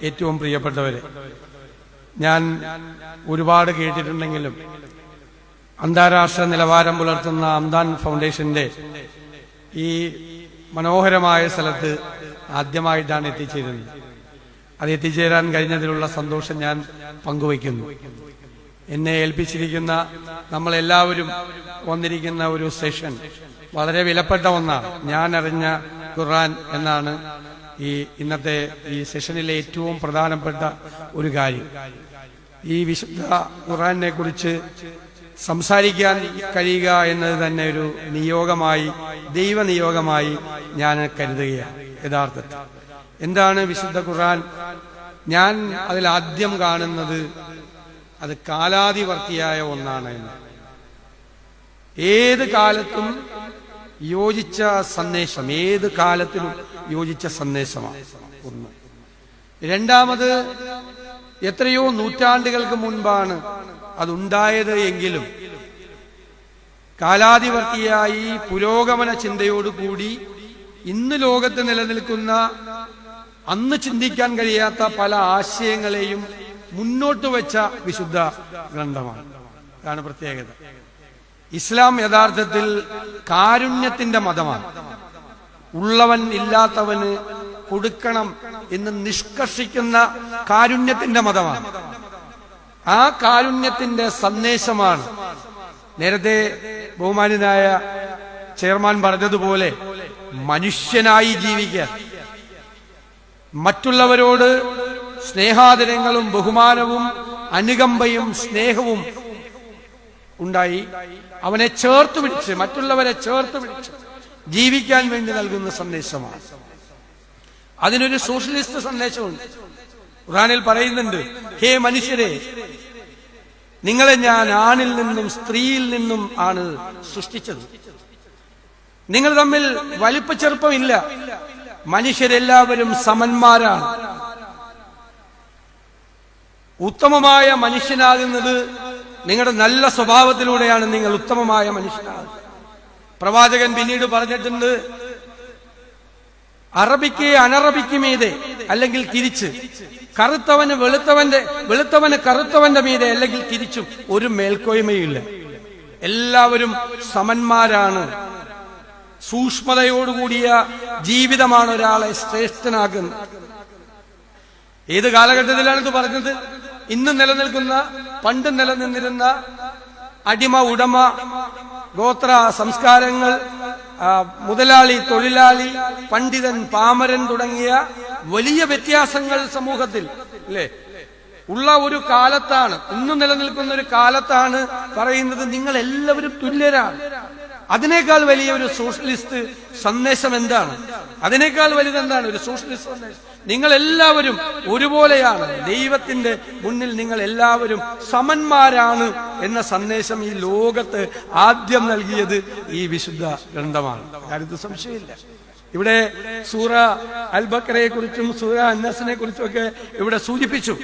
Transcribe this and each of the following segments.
ഏറ്റവും പ്രിയപ്പെട്ടവരെ, ഞാൻ ഒരുപാട് കേട്ടിട്ടുണ്ടെങ്കിലും അന്താരാഷ്ട്ര നിലവാരം പുലർത്തുന്ന അംദാൻ ഫൗണ്ടേഷന്റെ ഈ മനോഹരമായ സ്ഥലത്ത് ആദ്യമായിട്ടാണ് എത്തിച്ചേരുന്നത്. അത് എത്തിച്ചേരാൻ കഴിഞ്ഞതിലുള്ള സന്തോഷം ഞാൻ പങ്കുവയ്ക്കുന്നു. എന്നെ ഏൽപ്പിച്ചിരിക്കുന്ന നമ്മളെല്ലാവരും വന്നിരിക്കുന്ന ഒരു സെഷൻ വളരെ വിലപ്പെട്ട ഒന്നാണ്. ഞാൻ അറിഞ്ഞ ഖുർആൻ എന്നാണ് ഈ ഇന്നത്തെ ഈ സെഷനിലെ ഏറ്റവും പ്രധാനപ്പെട്ട ഒരു കാര്യം. ഈ വിശുദ്ധ ഖുർആനെ കുറിച്ച് സംസാരിക്കാൻ കഴിയുക എന്നത് തന്നെ ഒരു നിയോഗമായി, ദൈവനിയോഗമായി ഞാൻ കരുതുകയാണ്. യഥാർത്ഥത്തിൽ എന്താണ് വിശുദ്ധ ഖുർആൻ? ഞാൻ അതിൽ ആദ്യം കാണുന്നത് അത് കാലാതിവർത്തിയായ ഒന്നാണ് എന്ന്. ഏത് കാലത്തും യോജിച്ച സന്ദേശം, ഏത് കാലത്തിനും യോജിച്ച സന്ദേശമാണ് ഒന്ന്. രണ്ടാമത്, എത്രയോ നൂറ്റാണ്ടുകൾക്ക് മുൻപാണ് അതുണ്ടായത് എങ്കിലും കാലാതിവർത്തിയായി പുരോഗമന ചിന്തയോടുകൂടി ഇന്ന് ലോകത്ത് നിലനിൽക്കുന്ന അന്ന് ചിന്തിക്കാൻ കഴിയാത്ത പല ആശയങ്ങളെയും മുന്നോട്ട് വെച്ച വിശുദ്ധ ഗ്രന്ഥമാണ്. അതാണ് പ്രത്യേകത. ഇസ്ലാം യഥാർത്ഥത്തിൽ കാരുണ്യത്തിന്റെ മതമാണ്. ഉള്ളവൻ ഇല്ലാത്തവന് കൊടുക്കണം എന്ന് നിഷ്കർഷിക്കുന്ന കാരുണ്യത്തിന്റെ മതമാണ്. ആ കാരുണ്യത്തിന്റെ സന്ദേശമാണ് നേരത്തെ ബഹുമാന്യനായ ചെയർമാൻ പറഞ്ഞതുപോലെ മനുഷ്യനായി ജീവിക്കാൻ, മറ്റുള്ളവരോട് സ്നേഹാദരങ്ങളും ബഹുമാനവും അനുകമ്പയും സ്നേഹവും ഉണ്ടായി അവനെ ചേർത്ത് പിടിച്ച്, മറ്റുള്ളവരെ ചേർത്ത് പിടിച്ച് ജീവിക്കാൻ വേണ്ടി നൽകുന്ന സന്ദേശമാണ്. അതിനൊരു സോഷ്യലിസ്റ്റ് സന്ദേശമുണ്ട്. ഖുർആനിൽ പറയുന്നുണ്ട്, ഹേ മനുഷ്യരെ, നിങ്ങളെ ഞാൻ ആണിൽ നിന്നും സ്ത്രീയിൽ നിന്നും ആണ് സൃഷ്ടിച്ചത്. നിങ്ങൾ തമ്മിൽ വലിപ്പ ചെറുപ്പമില്ല, മനുഷ്യരെല്ലാവരും സമന്മാരാണ്. ഉത്തമമായ മനുഷ്യനാകുന്നത് നിങ്ങളുടെ നല്ല സ്വഭാവത്തിലൂടെയാണ്. നിങ്ങൾ ഉത്തമമായ മനുഷ്യനാകുന്നത്. പ്രവാചകൻ പിന്നീട് പറഞ്ഞിട്ടുണ്ട്, അറബിക്ക് അനറബിക്ക് മീതെ, അല്ലെങ്കിൽ തിരിച്ച്, കറുത്തവന് വെളുത്തവന് കറുത്തവന്റെ മീതെ, അല്ലെങ്കിൽ തിരിച്ചും ഒരു മേൽക്കോയ്മയില്ല. എല്ലാവരും സമന്മാരാണ്. സൂക്ഷ്മതയോടുകൂടിയ ജീവിതമാണ് ഒരാളെ ശ്രേഷ്ഠനാകുന്നത്. ഏത് കാലഘട്ടത്തിലാണ് ഇത് പറഞ്ഞത്? ഇന്ന് നിലനിൽക്കുന്ന, പണ്ട് നിലനിന്നിരുന്ന അടിമ ഉടമ ഗോത്ര സംസ്കാരങ്ങൾ, മുതലാളി തൊഴിലാളി, പണ്ഡിതൻ പാമരൻ തുടങ്ങിയ വലിയ വ്യത്യാസങ്ങൾ സമൂഹത്തിൽ അല്ലേ ഉള്ള ഒരു കാലത്താണ്, ഇന്ന് നിലനിൽക്കുന്ന ഒരു കാലത്താണ് പറയുന്നത് നിങ്ങൾ എല്ലാവരും തുല്യരാണ്. അതിനേക്കാൾ വലിയ ഒരു സോഷ്യലിസ്റ്റ് സന്ദേശം എന്താണ്? അതിനേക്കാൾ വലുതെന്താണ് ഒരു സോഷ്യലിസ്റ്റ് സന്ദേശം? നിങ്ങൾ എല്ലാവരും ഒരുപോലെയാണ്, ദൈവത്തിന്റെ മുന്നിൽ നിങ്ങൾ എല്ലാവരും സമന്മാരാണ് എന്ന സന്ദേശം ഈ ലോകത്ത് ആദ്യം നൽകിയത് ഈ വിശുദ്ധ ഗ്രന്ഥമാണ്. കാര്യത്തിൽ സംശയമില്ല. ഇവിടെ സൂറ അൽ ബഖറയെ കുറിച്ചും സൂറ അന്നസിനെ കുറിച്ചും ഒക്കെ ഇവിടെ സൂചിപ്പിച്ചു.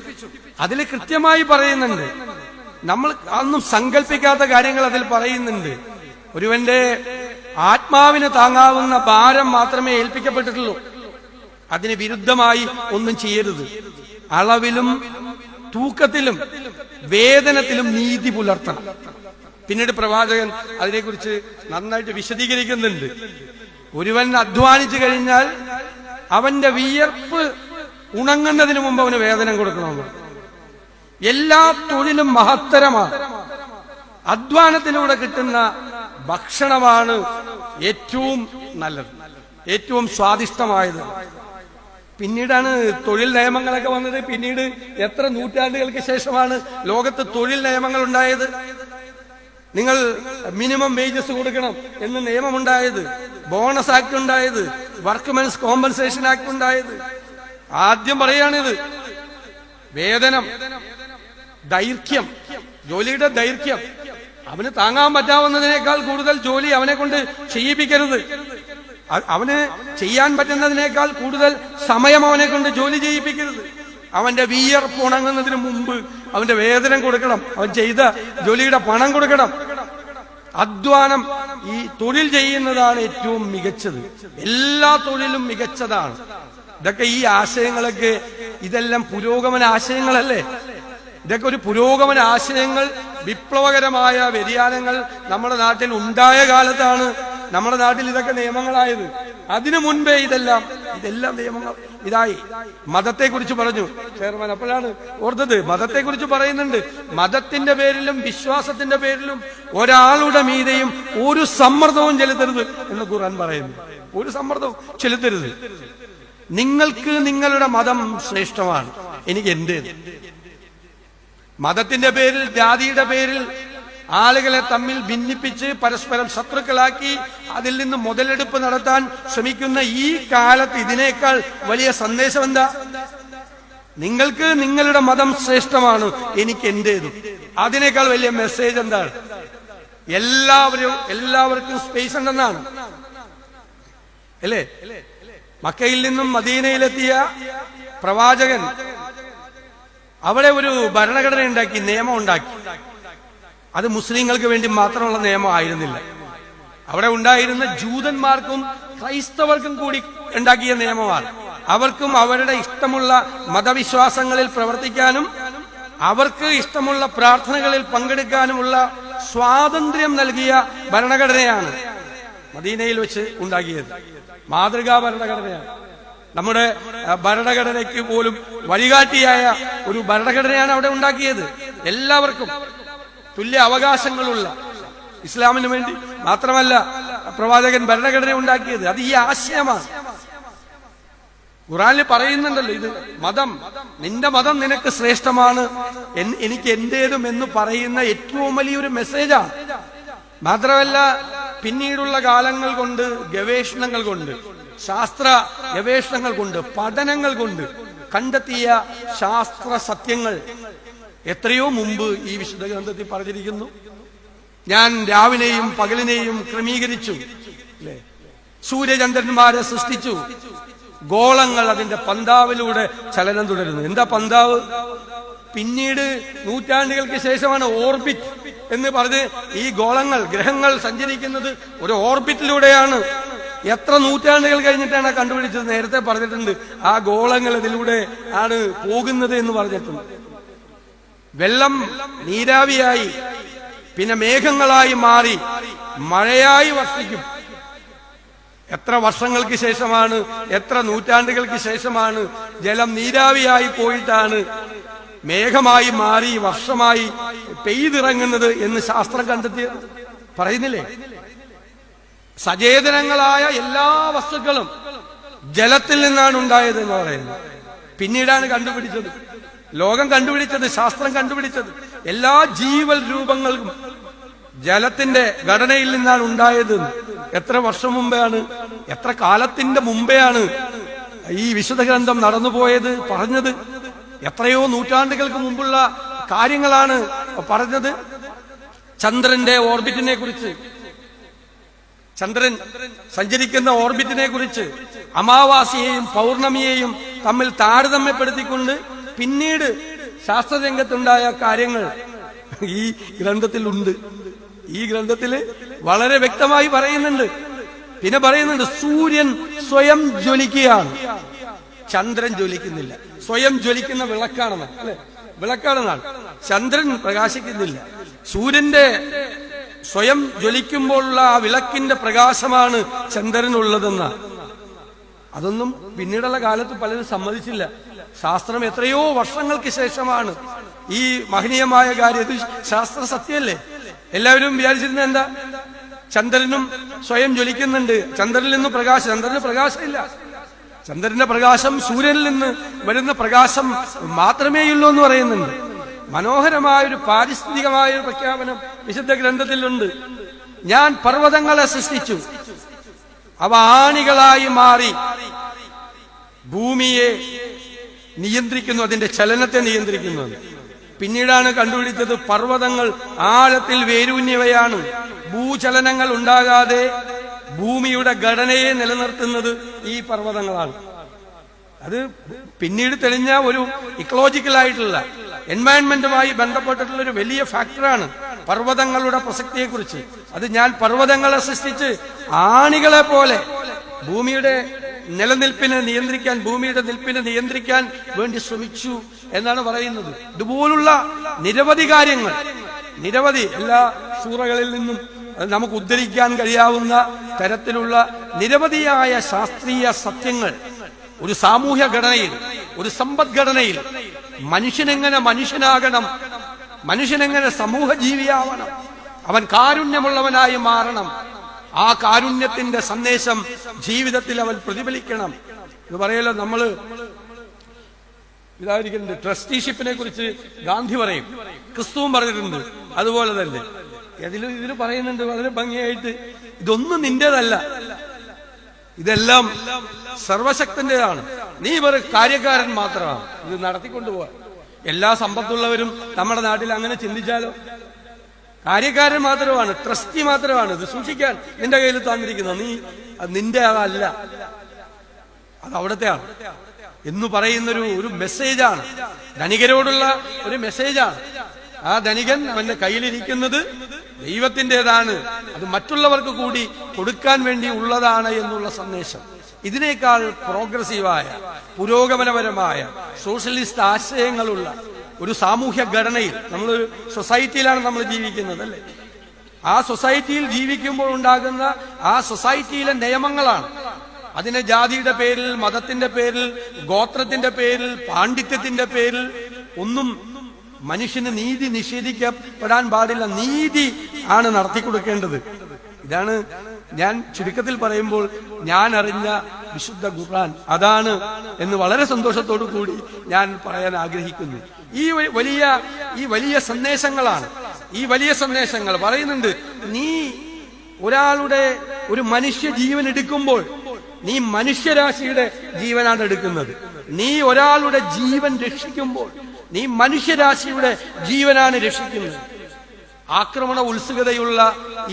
അതിൽ കൃത്യമായി പറയുന്നുണ്ട്, നമ്മൾ അതൊന്നും സങ്കല്പിക്കാത്ത കാര്യങ്ങൾ അതിൽ പറയുന്നുണ്ട്. ഒരുവന്റെ ആത്മാവിന് താങ്ങാവുന്ന ഭാരം മാത്രമേ ഏൽപ്പിക്കപ്പെട്ടിട്ടുള്ളൂ. അതിന് വിരുദ്ധമായി ഒന്നും ചെയ്യരുത്. അളവിലും തൂക്കത്തിലും വേതനത്തിലും നീതി പുലർത്തണം. പിന്നീട് പ്രവാചകൻ അതിനെക്കുറിച്ച് നന്നായിട്ട് വിശദീകരിക്കുന്നുണ്ട്. ഒരുവൻ അധ്വാനിച്ചു കഴിഞ്ഞാൽ അവന്റെ വിയർപ്പ് ഉണങ്ങുന്നതിന് മുമ്പ് അവന് വേതനം കൊടുക്കണമെന്ന്. എല്ലാ തൊഴിലും മഹത്തരമാണ്. അധ്വാനത്തിലൂടെ കിട്ടുന്ന ഭക്ഷണമാണ് ഏറ്റവും നല്ലത്, ഏറ്റവും സ്വാദിഷ്ടമായത്. പിന്നീടാണ് തൊഴിൽ നിയമങ്ങളൊക്കെ വന്നത്. പിന്നീട് എത്ര നൂറ്റാണ്ടുകൾക്ക് ശേഷമാണ് ലോകത്ത് തൊഴിൽ നിയമങ്ങൾ ഉണ്ടായത്. നിങ്ങൾ മിനിമം വേജസ് കൊടുക്കണം എന്ന് നിയമമുണ്ടായത്, ബോണസ് ആക്ട് ഉണ്ടായത്, വർക്ക്മെൻസ് കോമ്പൻസേഷൻ ആക്ട് ഉണ്ടായത്. ആദ്യം പറയാണിത്. വേതനം, ദൈർഘ്യം, ജോലിയുടെ ദൈർഘ്യം, അവന് താങ്ങാൻ പറ്റാവുന്നതിനേക്കാൾ കൂടുതൽ ജോലി അവനെ കൊണ്ട് ചെയ്യിപ്പിക്കരുത്. അവന് ചെയ്യാൻ പറ്റുന്നതിനേക്കാൾ കൂടുതൽ സമയം അവനെ കൊണ്ട് ജോലി ചെയ്യിപ്പിക്കരുത്. അവന്റെ വിയർപ്പ് ഉണങ്ങുന്നതിന് മുമ്പ് അവന്റെ വേതനം കൊടുക്കണം. അവൻ ചെയ്ത ജോലിയുടെ പണം കൊടുക്കണം. അധ്വാനം, ഈ തൊഴിൽ ചെയ്യുന്നതാണ് ഏറ്റവും മികച്ചത്. എല്ലാ തൊഴിലും മികച്ചതാണ്. ഇതൊക്കെ ഈ ആശയങ്ങളൊക്കെ ഇതെല്ലാം പുരോഗമന ആശയങ്ങളല്ലേ? ഇതൊക്കെ ഒരു പുരോഗമന ആശയങ്ങൾ, വിപ്ലവകരമായ വ്യതിയാനങ്ങൾ നമ്മുടെ നാട്ടിൽ ഉണ്ടായ കാലത്താണ് നമ്മുടെ നാട്ടിൽ ഇതൊക്കെ നിയമങ്ങളായത്. അതിനു മുൻപേ ഇതെല്ലാം നിയമങ്ങൾ ഇതായി. മതത്തെക്കുറിച്ച് പറഞ്ഞു ചെയർമാൻ, അപ്പോഴാണ് ഓർത്തത്. മതത്തെക്കുറിച്ച് പറയുന്നുണ്ട്. മതത്തിന്റെ പേരിലും വിശ്വാസത്തിന്റെ പേരിലും ഒരാളുടെ മീതെയും ഒരു സമ്മർദ്ദവും ചെലുത്തരുത് എന്ന് ഖുർആൻ പറയുന്നു. ഒരു സമ്മർദ്ദവും ചെലുത്തരുത്. നിങ്ങൾക്ക് നിങ്ങളുടെ മതം ശ്രേഷ്ഠമാണ്, എനിക്ക് എന്റേത്. മതത്തിന്റെ പേരിൽ, ജാതിയുടെ പേരിൽ ആളുകളെ തമ്മിൽ ഭിന്നിപ്പിച്ച് പരസ്പരം ശത്രുക്കളാക്കി അതിൽ നിന്ന് മുതലെടുപ്പ് നടത്താൻ ശ്രമിക്കുന്ന ഈ കാലത്ത് ഇതിനേക്കാൾ വലിയ സന്ദേശം എന്താ? നിങ്ങൾക്ക് നിങ്ങളുടെ മതം ശ്രേഷ്ഠമാണ്, എനിക്ക് എന്റേതും. അതിനേക്കാൾ വലിയ മെസ്സേജ് എന്താണ്? എല്ലാവർക്കും സ്പേസ് ഉണ്ടെന്നാണ് അല്ലേ? മക്കയിൽ നിന്നും മദീനയിലെത്തിയ പ്രവാചകൻ അവിടെ ഒരു ഭരണഘടന ഉണ്ടാക്കി, നിയമം ഉണ്ടാക്കി. അത് മുസ്ലിങ്ങൾക്ക് വേണ്ടി മാത്രമുള്ള നിയമം ആയിരുന്നില്ല. അവിടെ ഉണ്ടായിരുന്ന ജൂതന്മാർക്കും ക്രൈസ്തവർക്കും കൂടി ഉണ്ടാക്കിയ നിയമമാണ്. അവർക്കും അവരുടെ ഇഷ്ടമുള്ള മതവിശ്വാസങ്ങളിൽ പ്രവർത്തിക്കാനും അവർക്ക് ഇഷ്ടമുള്ള പ്രാർത്ഥനകളിൽ പങ്കെടുക്കാനുമുള്ള സ്വാതന്ത്ര്യം നൽകിയ ഭരണഘടനയാണ് മദീനയിൽ വെച്ച് ഉണ്ടാക്കിയത്. മാതൃകാ ഭരണഘടനയാണ്. നമ്മുടെ ഭരണഘടനയ്ക്ക് പോലും വഴികാട്ടിയായ ഒരു ഭരണഘടനയാണ് അവിടെ ഉണ്ടാക്കിയത്. എല്ലാവർക്കും തുല്യ അവകാശങ്ങളുള്ള, ഇസ്ലാമിന് വേണ്ടി മാത്രമല്ല പ്രവാചകൻ ഭരണഘടന ഉണ്ടാക്കിയത്. അത് ഈ ആശയമാണ്. ഖുർആനിൽ പറയുന്നുണ്ടല്ലോ, ഇത് മതം, നിന്റെ മതം നിനക്ക് ശ്രേഷ്ഠമാണ്, എനിക്ക് എന്റേതും എന്ന് പറയുന്ന ഏറ്റവും വലിയൊരു മെസ്സേജാണ്. മാത്രമല്ല പിന്നീടുള്ള കാലങ്ങൾ കൊണ്ട്, ഗവേഷണങ്ങൾ കൊണ്ട്, ശാസ്ത്ര ഗവേഷണങ്ങൾ കൊണ്ട്, പഠനങ്ങൾ കൊണ്ട് കണ്ടെത്തിയ ശാസ്ത്ര സത്യങ്ങൾ എത്രയോ മുമ്പ് ഈ വിശുദ്ധ ഗ്രന്ഥത്തിൽ പറഞ്ഞിരിക്കുന്നു. ഞാൻ രാവിലെയും പകലിനെയും ക്രമീകരിച്ചു, അല്ലേ? സൂര്യചന്ദ്രന്മാരെ സൃഷ്ടിച്ചു. ഗോളങ്ങൾ അതിന്റെ പന്താവിലൂടെ ചലനം തുടരുന്നു. എന്താ പന്താവ്? പിന്നീട് നൂറ്റാണ്ടുകൾക്ക് ശേഷമാണ് ഓർബിറ്റ് എന്ന് പറഞ്ഞ് ഈ ഗോളങ്ങൾ, ഗ്രഹങ്ങൾ സഞ്ചരിക്കുന്നത് ഒരു ഓർബിറ്റിലൂടെയാണ്. എത്ര നൂറ്റാണ്ടുകൾ കഴിഞ്ഞിട്ടാണ് കണ്ടുപിടിച്ചത്? നേരത്തെ പറഞ്ഞിട്ടുണ്ട്, ആ ഗോളങ്ങൾ ഇതിലൂടെ ആണ് പോകുന്നത് എന്ന് പറഞ്ഞിട്ടുണ്ട്. വെള്ളം നീരാവിയായി, പിന്നെ മേഘങ്ങളായി മാറി മഴയായി വർഷിക്കും. എത്ര വർഷങ്ങൾക്ക് ശേഷമാണ്, എത്ര നൂറ്റാണ്ടുകൾക്ക് ശേഷമാണ് ജലം നീരാവിയായി പോയിട്ടാണ് മേഘമായി മാറി വർഷമായി പെയ്തിറങ്ങുന്നത് എന്ന് ശാസ്ത്രം കണ്ടെത്തിയത്. പറയുന്നില്ലേ? സചേതനങ്ങളായ എല്ലാ വസ്തുക്കളും ജലത്തിൽ നിന്നാണ് ഉണ്ടായത് എന്ന് പറയുന്നത്. പിന്നീടാണ് കണ്ടുപിടിച്ചത്, ലോകം കണ്ടുപിടിച്ചത്, ശാസ്ത്രം കണ്ടുപിടിച്ചത്. എല്ലാ ജീവൽ രൂപങ്ങൾക്കും ജലത്തിന്റെ ഘടനയിൽ നിന്നാണ് ഉണ്ടായത്. എത്ര വർഷം മുമ്പെയാണ്, എത്ര കാലത്തിന്റെ മുമ്പെയാണ് ഈ വിശുദ്ധ ഗ്രന്ഥം നടന്നുപോയത്, പറഞ്ഞത്? എത്രയോ നൂറ്റാണ്ടുകൾക്ക് മുമ്പുള്ള കാര്യങ്ങളാണ് പറഞ്ഞത്. ചന്ദ്രന്റെ ഓർബിറ്റിനെ കുറിച്ച്, ചന്ദ്രൻ സഞ്ചരിക്കുന്ന ഓർബിറ്റിനെ കുറിച്ച്, അമാവാസിയെയും പൗർണമിയെയും തമ്മിൽ താരതമ്യപ്പെടുത്തിക്കൊണ്ട് പിന്നീട് ശാസ്ത്രരംഗത്തുണ്ടായ കാര്യങ്ങൾ ഈ ഗ്രന്ഥത്തിലുണ്ട്. ഈ ഗ്രന്ഥത്തിൽ വളരെ വ്യക്തമായി പറയുന്നുണ്ട്. പിന്നെ പറയുന്നുണ്ട്, സൂര്യൻ സ്വയം ജ്വലിക്കുകയാണ്, ചന്ദ്രൻ ജ്വലിക്കുന്നില്ല. സ്വയം ജ്വലിക്കുന്ന വിളക്കാണെന്ന്, അല്ലെ? വിളക്കാണെന്നാണ്. ചന്ദ്രൻ പ്രകാശിക്കുന്നില്ല. സൂര്യന്റെ സ്വയം ജ്വലിക്കുമ്പോഴുള്ള ആ വിളക്കിന്റെ പ്രകാശമാണ് ചന്ദ്രനുള്ളതെന്ന. അതൊന്നും പിന്നീടുള്ള കാലത്ത് പലരും സമ്മതിച്ചില്ല. ശാസ്ത്രം എത്രയോ വർഷങ്ങൾക്ക് ശേഷമാണ് ഈ മഹനീയമായ കാര്യം. ഇത് ശാസ്ത്ര സത്യമല്ലേ? എല്ലാവരും വിചാരിച്ചിരുന്നത് എന്താ? ചന്ദ്രനും സ്വയം ജ്വലിക്കുന്നുണ്ട്, ചന്ദ്രനിൽ നിന്ന് പ്രകാശം. ചന്ദ്രന് പ്രകാശമില്ല. ചന്ദ്രന്റെ പ്രകാശം സൂര്യനിൽ നിന്ന് വരുന്ന പ്രകാശം മാത്രമേയുള്ളൂ എന്ന് പറയുന്നുണ്ട്. മനോഹരമായ ഒരു പാരിസ്ഥിതികമായ ഒരു പ്രഖ്യാപനം വിശുദ്ധ ഗ്രന്ഥത്തിലുണ്ട്. ഞാൻ പർവ്വതങ്ങളെ സൃഷ്ടിച്ചു, അവ ആണികളായി മാറി ഭൂമിയെ നിയന്ത്രിക്കുന്നു, അതിന്റെ ചലനത്തെ നിയന്ത്രിക്കുന്നു. പിന്നീടാണ് കണ്ടുപിടിച്ചത് പർവ്വതങ്ങൾ ആഴത്തിൽ വേരൂന്നിയവയാണ്. ഭൂചലനങ്ങൾ ഉണ്ടാകാതെ ഭൂമിയുടെ ഘടനയെ നിലനിർത്തുന്നത് ഈ പർവ്വതങ്ങളാണ്. അത് പിന്നീട് തെളിഞ്ഞ ഒരു ഇക്കോളജിക്കലായിട്ടുള്ള എൻവയൺമെന്റുമായി ബന്ധപ്പെട്ടിട്ടുള്ള ഒരു വലിയ ഫാക്ടറാണ് പർവ്വതങ്ങളുടെ പ്രസക്തിയെക്കുറിച്ച്. അത് ഞാൻ പർവ്വതങ്ങളെ സൃഷ്ടിച്ച് ആണികളെ പോലെ ഭൂമിയുടെ നിലനിൽപ്പിനെ നിയന്ത്രിക്കാൻ, ഭൂമിയുടെ നിൽപ്പിനെ നിയന്ത്രിക്കാൻ വേണ്ടി ശ്രമിച്ചു എന്നാണ് പറയുന്നത്. ഇതുപോലുള്ള നിരവധി കാര്യങ്ങൾ, നിരവധി എല്ലാ സൂറകളിൽ നിന്നും നമുക്ക് ഉദ്ധരിക്കാൻ കഴിയാവുന്ന തരത്തിലുള്ള നിരവധിയായ ശാസ്ത്രീയ സത്യങ്ങൾ ഒരു സാമൂഹ്യ ഘടനയിൽ, ഒരു സമ്പദ്ഘടനയിൽ മനുഷ്യനെങ്ങനെ മനുഷ്യനാകണം, മനുഷ്യനെങ്ങനെ സമൂഹ ജീവിയാവണം, അവൻ കാരുണ്യമുള്ളവനായി മാറണം, ആ കാരുണ്യത്തിന്റെ സന്ദേശം ജീവിതത്തിൽ അവൻ പ്രതിഫലിക്കണം എന്ന് പറയല്ലോ. നമ്മള് ഇതായിരിക്കുന്നുണ്ട്, ട്രസ്റ്റിഷിപ്പിനെ കുറിച്ച് ഗാന്ധി പറയും, ക്രിസ്തുവും പറഞ്ഞിട്ടുണ്ട്. അതുപോലെ തന്നെ ഇതിൽ പറയുന്നുണ്ട് വളരെ ഭംഗിയായിട്ട്, ഇതൊന്നും നിന്റേതല്ല, ഇതെല്ലാം സർവശക്തന്റേതാണ്, നീ വെറും കാര്യക്കാരൻ മാത്രമാണ് ഇത് നടത്തിക്കൊണ്ടുപോകാൻ. എല്ലാ സമ്പത്തുള്ളവരും നമ്മുടെ നാട്ടിൽ അങ്ങനെ ചിന്തിച്ചാലോ? കാര്യക്കാരൻ മാത്രമാണ്, ട്രസ്റ്റി മാത്രമാണ് ഇത് സൂക്ഷിക്കാൻ നിന്റെ കയ്യിൽ തന്നിരിക്കുന്നത്, നീ നിന്റെ അതല്ല, അത് അവിടത്തെയാണ് എന്ന് പറയുന്നൊരു ഒരു മെസ്സേജാണ്, ധനികരോടുള്ള ഒരു മെസ്സേജാണ്. ആ ധനികൻ അവന്റെ കയ്യിലിരിക്കുന്നത് ദൈവത്തിൻ്റെതാണ്, അത് മറ്റുള്ളവർക്ക് കൂടി കൊടുക്കാൻ വേണ്ടി ഉള്ളതാണ് എന്നുള്ള സന്ദേശം. ഇതിനേക്കാൾ പ്രോഗ്രസീവായ, പുരോഗമനപരമായ, സോഷ്യലിസ്റ്റ് ആശയങ്ങളുള്ള ഒരു സാമൂഹ്യ ഘടനയിൽ, നമ്മളൊരു സൊസൈറ്റിയിലാണ് നമ്മൾ ജീവിക്കുന്നത് അല്ലേ? ആ സൊസൈറ്റിയിൽ ജീവിക്കുമ്പോൾ ഉണ്ടാകുന്ന ആ സൊസൈറ്റിയിലെ നിയമങ്ങളാണ്. അതിനെ ജാതിയുടെ പേരിൽ, മതത്തിന്റെ പേരിൽ, ഗോത്രത്തിന്റെ പേരിൽ, പാണ്ഡിത്യത്തിന്റെ പേരിൽ ഒന്നും മനുഷ്യന് നീതി നിഷേധിക്കപ്പെടാൻ പാടില്ല. നീതി ആണ് നടത്തിക്കൊടുക്കേണ്ടത്. ഇതാണ് ഞാൻ ചുരുക്കത്തിൽ പറയുമ്പോൾ ഞാൻ അറിഞ്ഞ വിശുദ്ധ ഖുർആൻ അതാണ് എന്ന് വളരെ സന്തോഷത്തോടു കൂടി ഞാൻ പറയാൻ ആഗ്രഹിക്കുന്നു. ഈ വലിയ സന്ദേശങ്ങളാണ്, ഈ വലിയ സന്ദേശങ്ങൾ പറയുന്നുണ്ട്. നീ ഒരാളുടെ ഒരു മനുഷ്യ ജീവൻ എടുക്കുമ്പോൾ നീ മനുഷ്യരാശിയുടെ ജീവനാണ് എടുക്കുന്നത്. നീ ഒരാളുടെ ജീവൻ രക്ഷിക്കുമ്പോൾ നീ മനുഷ്യരാശിയുടെ ജീവനാണ് രക്ഷിക്കുന്നത്. ആക്രമണ ഉത്സുകതയുള്ള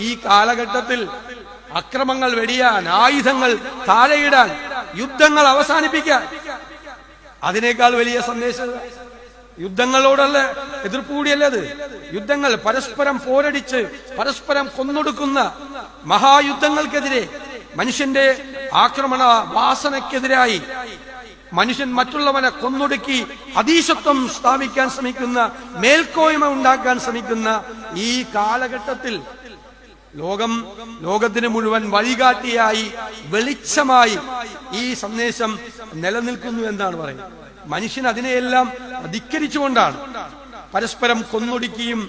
ഈ കാലഘട്ടത്തിൽ അക്രമങ്ങൾ വെടിയാൻ, ആയുധങ്ങൾ താഴെയിടാൻ, യുദ്ധങ്ങൾ അവസാനിപ്പിക്കാൻ, അതിനേക്കാൾ വലിയ സന്ദേശം യുദ്ധങ്ങളോടുള്ള എതിർപ്പ് കൂടിയല്ലേ അത്? യുദ്ധങ്ങൾ, പരസ്പരം പോരടിച്ച് പരസ്പരം കൊന്നൊടുക്കുന്ന മഹായുദ്ധങ്ങൾക്കെതിരെ, മനുഷ്യന്റെ ആക്രമണ വാസനയ്ക്കെതിരായി മനുഷ്യൻ മറ്റുള്ളവനെ കൊന്നൊടുക്കി അധീശത്വം സ്ഥാപിക്കാൻ ശ്രമിക്കുന്ന, മേൽക്കോയ്മ ഉണ്ടാക്കാൻ ശ്രമിക്കുന്ന ഈ കാലഘട്ടത്തിൽ ലോകത്തിന് മുഴുവൻ വഴികാട്ടിയായി, വെളിച്ചമായി ഈ സന്ദേശം നിലനിൽക്കുന്നു എന്നാണ് പറയുന്നത്. മനുഷ്യൻ അതിനെയെല്ലാം ധിക്കരിച്ചുകൊണ്ടാണ് പരസ്പരം കൊന്നൊടുക്കിയും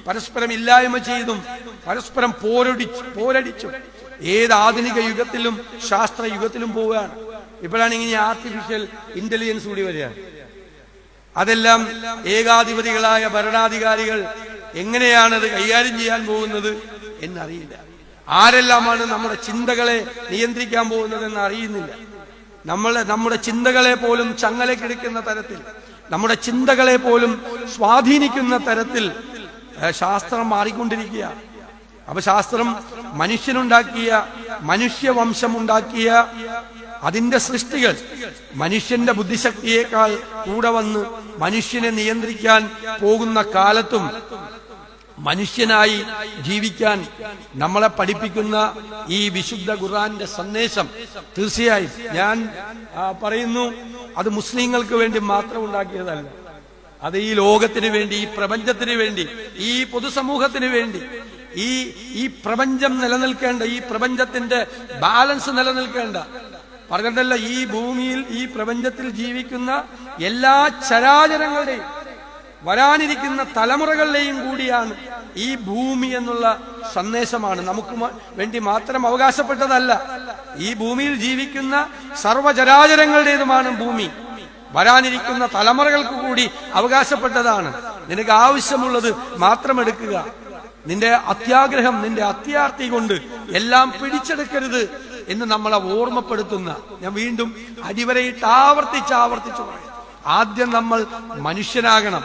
പരസ്പരം ഇല്ലായ്മ ചെയ്തും പരസ്പരം പോരടിച്ചും ഏത് ആധുനിക യുഗത്തിലും ശാസ്ത്ര യുഗത്തിലും പോവുകയാണ്. ഇപ്പോഴാണ് ഇങ്ങനെ ആർട്ടിഫിഷ്യൽ ഇന്റലിജൻസ് കൂടി വരികയാണ്. അതെല്ലാം ഏകാധിപതികളായ ഭരണാധികാരികൾ എങ്ങനെയാണത് കൈകാര്യം ചെയ്യാൻ പോകുന്നത് എന്നറിയില്ല. ആരെല്ലാമാണ് നമ്മുടെ ചിന്തകളെ നിയന്ത്രിക്കാൻ പോകുന്നതെന്ന് അറിയുന്നില്ല. നമ്മുടെ ചിന്തകളെ പോലും ചങ്ങലക്കിടിക്കുന്ന തരത്തിൽ, നമ്മുടെ ചിന്തകളെ പോലും സ്വാധീനിക്കുന്ന തരത്തിൽ ശാസ്ത്രം മാറിക്കൊണ്ടിരിക്കുക. അപ്പൊ ശാസ്ത്രം മനുഷ്യനുണ്ടാക്കിയ, മനുഷ്യവംശമുണ്ടാക്കിയ അതിന്റെ സൃഷ്ടികൾ മനുഷ്യന്റെ ബുദ്ധിശക്തിയേക്കാൾ കൂടെ വന്ന് മനുഷ്യനെ നിയന്ത്രിക്കാൻ പോകുന്ന കാലത്തും മനുഷ്യനായി ജീവിക്കാൻ നമ്മളെ പഠിപ്പിക്കുന്ന ഈ വിശുദ്ധ ഖുർആന്റെ സന്ദേശം തീർച്ചയായും ഞാൻ പറയുന്നു, അത് മുസ്ലിങ്ങൾക്ക് വേണ്ടി മാത്രം ഉണ്ടാക്കിയതല്ല. അത് ഈ ലോകത്തിന് വേണ്ടി, ഈ പ്രപഞ്ചത്തിന് വേണ്ടി, ഈ പൊതുസമൂഹത്തിന് വേണ്ടി, ഈ പ്രപഞ്ചം നിലനിൽക്കേണ്ട, ഈ പ്രപഞ്ചത്തിന്റെ ബാലൻസ് നിലനിൽക്കേണ്ട, പറഞ്ഞിട്ടല്ല, ഈ ഭൂമിയിൽ, ഈ പ്രപഞ്ചത്തിൽ ജീവിക്കുന്ന എല്ലാ ചരാചരങ്ങളുടെയും വരാനിരിക്കുന്ന തലമുറകളിലെയും കൂടിയാണ് ഈ ഭൂമി എന്നുള്ള സന്ദേശമാണ്. നമുക്ക് വേണ്ടി മാത്രം അവകാശപ്പെട്ടതല്ല. ഈ ഭൂമിയിൽ ജീവിക്കുന്ന സർവചരാചരങ്ങളുടേതുമാണ് ഭൂമി. വരാനിരിക്കുന്ന തലമുറകൾക്ക് കൂടി അവകാശപ്പെട്ടതാണ്. നിനക്ക് ആവശ്യമുള്ളത് മാത്രം എടുക്കുക. നിന്റെ അത്യാഗ്രഹം, നിന്റെ അത്യാർത്തി കൊണ്ട് എല്ലാം പിടിച്ചെടുക്കരുത് എന്ന് നമ്മളെ ഓർമ്മപ്പെടുത്തുന്ന, ഞാൻ വീണ്ടും അടിവരയിട്ട് ആവർത്തിച്ച് പറയും, ആദ്യം നമ്മൾ മനുഷ്യനാകണം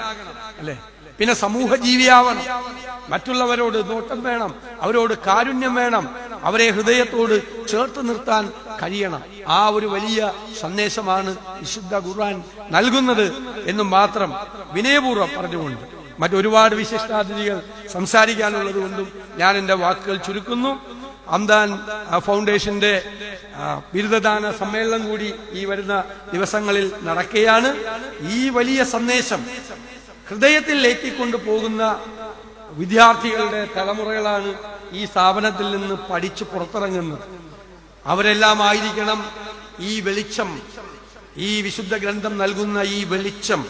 അല്ലെ, പിന്നെ സമൂഹ ജീവിയാവണം, മറ്റുള്ളവരോട് നോട്ടം വേണം, അവരോട് കാരുണ്യം വേണം, അവരെ ഹൃദയത്തോട് ചേർത്ത് നിർത്താൻ കഴിയണം. ആ ഒരു വലിയ സന്ദേശമാണ് വിശുദ്ധ ഖുർആൻ നൽകുന്നത് എന്ന് മാത്രം വിനയപൂർവ്വം പറഞ്ഞുകൊണ്ട്, മറ്റൊരുപാട് വിശിഷ്ടാതിഥികൾ സംസാരിക്കാനുള്ളത് കൊണ്ടും ഞാൻ എന്റെ വാക്കുകൾ ചുരുക്കുന്നു. അംദാൻ ഫൗണ്ടേഷന്റെ ബിരുദദാന സമ്മേളനം കൂടി ഈ വരുന്ന ദിവസങ്ങളിൽ നടക്കുകയാണ്. ഈ വലിയ സന്ദേശം ഹൃദയത്തിൽ ഏറ്റിക്കൊണ്ടു പോകുന്ന വിദ്യാർത്ഥികളുടെ തലമുറകളാണ് ഈ സ്ഥാപനത്തിൽ നിന്ന് പഠിച്ചു പുറത്തിറങ്ങുന്നത്. അവരെല്ലാം ആയിരിക്കണം ഈ വെളിച്ചം, ഈ വിശുദ്ധ ഗ്രന്ഥം നൽകുന്ന ഈ വെളിച്ചം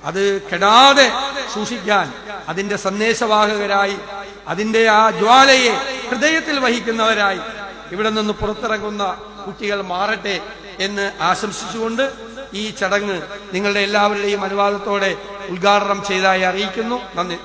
അത് കെടാതെ സൂക്ഷിക്കാൻ, അതിന്റെ സന്ദേശവാഹകരായി, അതിന്റെ ആ ജ്വാലയെ ഹൃദയത്തിൽ വഹിക്കുന്നവരായി ഇവിടെ നിന്ന് പുറത്തിറങ്ങുന്ന കുട്ടികൾ മാറട്ടെ എന്ന് ആശംസിച്ചുകൊണ്ട് ഈ ചടങ്ങ് നിങ്ങളുടെ എല്ലാവരുടെയും അനുവാദത്തോടെ ഉദ്ഘാടനം ചെയ്തതായി അറിയിക്കുന്നു. നന്ദി.